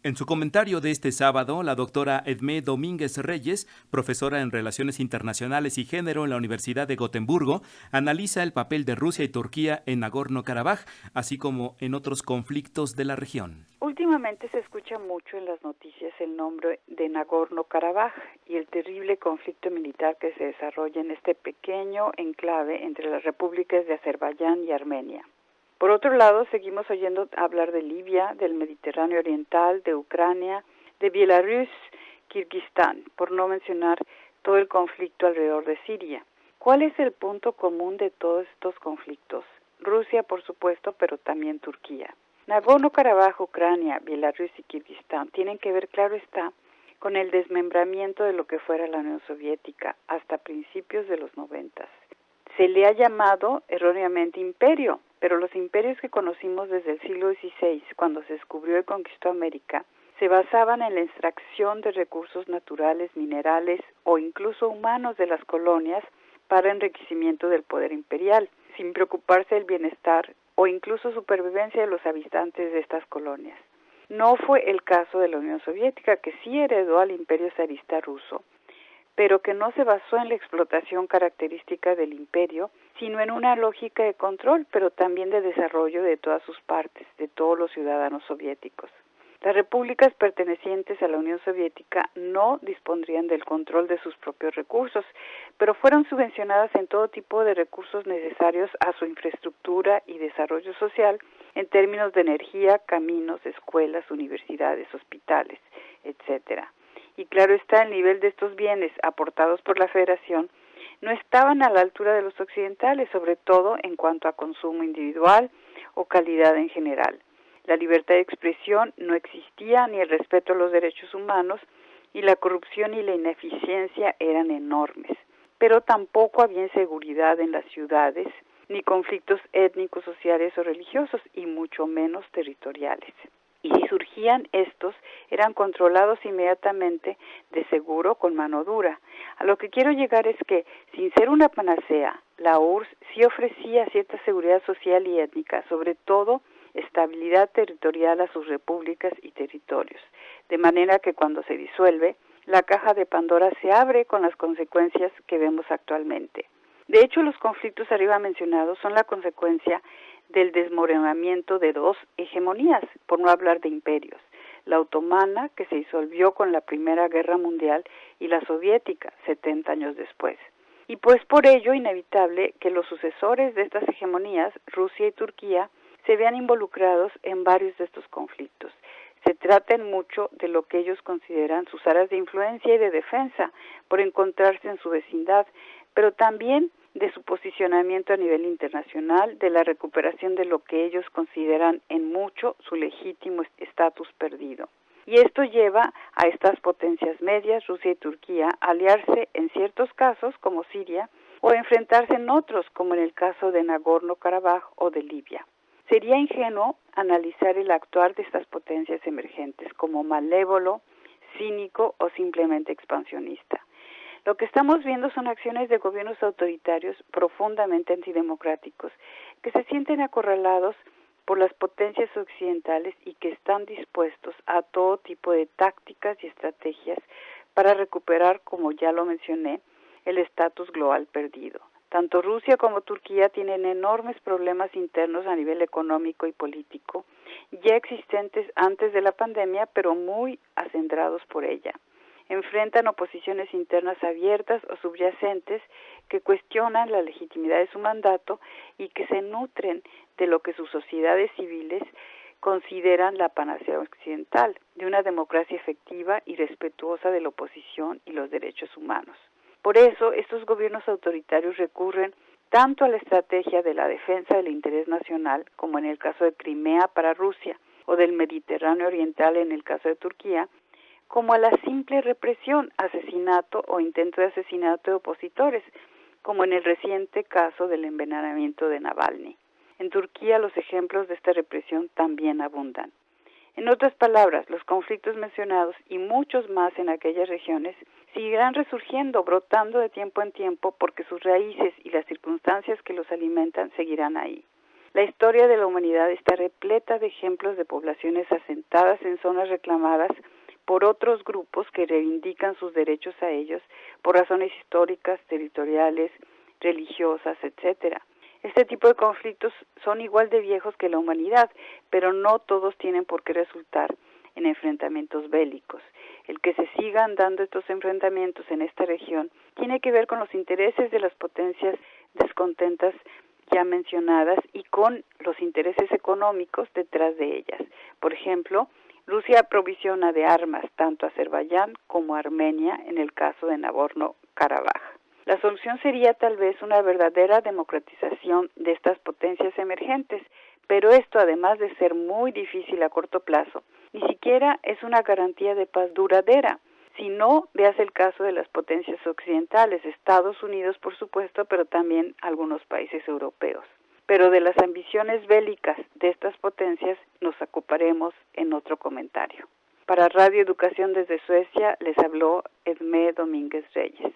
En su comentario de este sábado, la doctora Edmé Domínguez Reyes, profesora en Relaciones Internacionales y Género en la Universidad de Gotemburgo, analiza el papel de Rusia y Turquía en Nagorno-Karabaj, así como en otros conflictos de la región. Últimamente se escucha mucho en las noticias el nombre de Nagorno-Karabaj y el terrible conflicto militar que se desarrolla en este pequeño enclave entre las repúblicas de Azerbaiyán y Armenia. Por otro lado, seguimos oyendo hablar de Libia, del Mediterráneo Oriental, de Ucrania, de Bielorrusia, Kirguistán, por no mencionar todo el conflicto alrededor de Siria. ¿Cuál es el punto común de todos estos conflictos? Rusia, por supuesto, pero también Turquía. Nagorno-Karabaj, Ucrania, Bielorrusia y Kirguistán tienen que ver, claro está, con el desmembramiento de lo que fuera la Unión Soviética hasta principios de los 90. Se le ha llamado erróneamente imperio, pero los imperios que conocimos desde el siglo XVI, cuando se descubrió y conquistó América, se basaban en la extracción de recursos naturales, minerales o incluso humanos de las colonias para enriquecimiento del poder imperial, sin preocuparse del bienestar o incluso supervivencia de los habitantes de estas colonias. No fue el caso de la Unión Soviética, que sí heredó al imperio zarista ruso, pero que no se basó en la explotación característica del imperio, sino en una lógica de control, pero también de desarrollo de todas sus partes, de todos los ciudadanos soviéticos. Las repúblicas pertenecientes a la Unión Soviética no dispondrían del control de sus propios recursos, pero fueron subvencionadas en todo tipo de recursos necesarios a su infraestructura y desarrollo social en términos de energía, caminos, escuelas, universidades, hospitales, etcétera. Y claro está, el nivel de estos bienes aportados por la Federación no estaban a la altura de los occidentales, sobre todo en cuanto a consumo individual o calidad en general. La libertad de expresión no existía, ni el respeto a los derechos humanos, y la corrupción y la ineficiencia eran enormes. Pero tampoco había inseguridad en las ciudades, ni conflictos étnicos, sociales o religiosos, y mucho menos territoriales. Y si surgían estos, eran controlados inmediatamente, de seguro con mano dura. A lo que quiero llegar es que, sin ser una panacea, la URSS sí ofrecía cierta seguridad social y étnica, sobre todo estabilidad territorial a sus repúblicas y territorios, de manera que cuando se disuelve, la caja de Pandora se abre con las consecuencias que vemos actualmente. De hecho, los conflictos arriba mencionados son la consecuencia del desmoronamiento de dos hegemonías, por no hablar de imperios, la otomana, que se disolvió con la Primera Guerra Mundial, y la soviética, 70 años después. Y pues por ello inevitable que los sucesores de estas hegemonías, Rusia y Turquía, se vean involucrados en varios de estos conflictos. Se trata en mucho de lo que ellos consideran sus áreas de influencia y de defensa por encontrarse en su vecindad, pero también de su posicionamiento a nivel internacional, de la recuperación de lo que ellos consideran en mucho su legítimo estatus perdido. Y esto lleva a estas potencias medias, Rusia y Turquía, a aliarse en ciertos casos, como Siria, o a enfrentarse en otros, como en el caso de Nagorno-Karabaj o de Libia. Sería ingenuo analizar el actuar de estas potencias emergentes como malévolo, cínico o simplemente expansionista. Lo que estamos viendo son acciones de gobiernos autoritarios profundamente antidemocráticos que se sienten acorralados por las potencias occidentales y que están dispuestos a todo tipo de tácticas y estrategias para recuperar, como ya lo mencioné, el estatus global perdido. Tanto Rusia como Turquía tienen enormes problemas internos a nivel económico y político, ya existentes antes de la pandemia, pero muy acendrados por ella. Enfrentan oposiciones internas abiertas o subyacentes que cuestionan la legitimidad de su mandato y que se nutren de lo que sus sociedades civiles consideran la panacea occidental, de una democracia efectiva y respetuosa de la oposición y los derechos humanos. Por eso, estos gobiernos autoritarios recurren tanto a la estrategia de la defensa del interés nacional, como en el caso de Crimea para Rusia, o del Mediterráneo Oriental en el caso de Turquía, como a la simple represión, asesinato o intento de asesinato de opositores, como en el reciente caso del envenenamiento de Navalny. En Turquía los ejemplos de esta represión también abundan. En otras palabras, los conflictos mencionados y muchos más en aquellas regiones seguirán resurgiendo, brotando de tiempo en tiempo, porque sus raíces y las circunstancias que los alimentan seguirán ahí. La historia de la humanidad está repleta de ejemplos de poblaciones asentadas en zonas reclamadas por otros grupos que reivindican sus derechos a ellos por razones históricas, territoriales, religiosas, etcétera. Este tipo de conflictos son igual de viejos que la humanidad, pero no todos tienen por qué resultar en enfrentamientos bélicos. El que se sigan dando estos enfrentamientos en esta región tiene que ver con los intereses de las potencias descontentas ya mencionadas y con los intereses económicos detrás de ellas. Por ejemplo, Rusia aprovisiona de armas tanto a Azerbaiyán como a Armenia en el caso de Nagorno-Karabaj. La solución sería tal vez una verdadera democratización de estas potencias emergentes, pero esto, además de ser muy difícil a corto plazo, ni siquiera es una garantía de paz duradera. Si no, veas el caso de las potencias occidentales, Estados Unidos por supuesto, pero también algunos países europeos. Pero de las ambiciones bélicas de estas potencias nos ocuparemos en otro comentario. Para Radio Educación desde Suecia les habló Edmé Domínguez Reyes.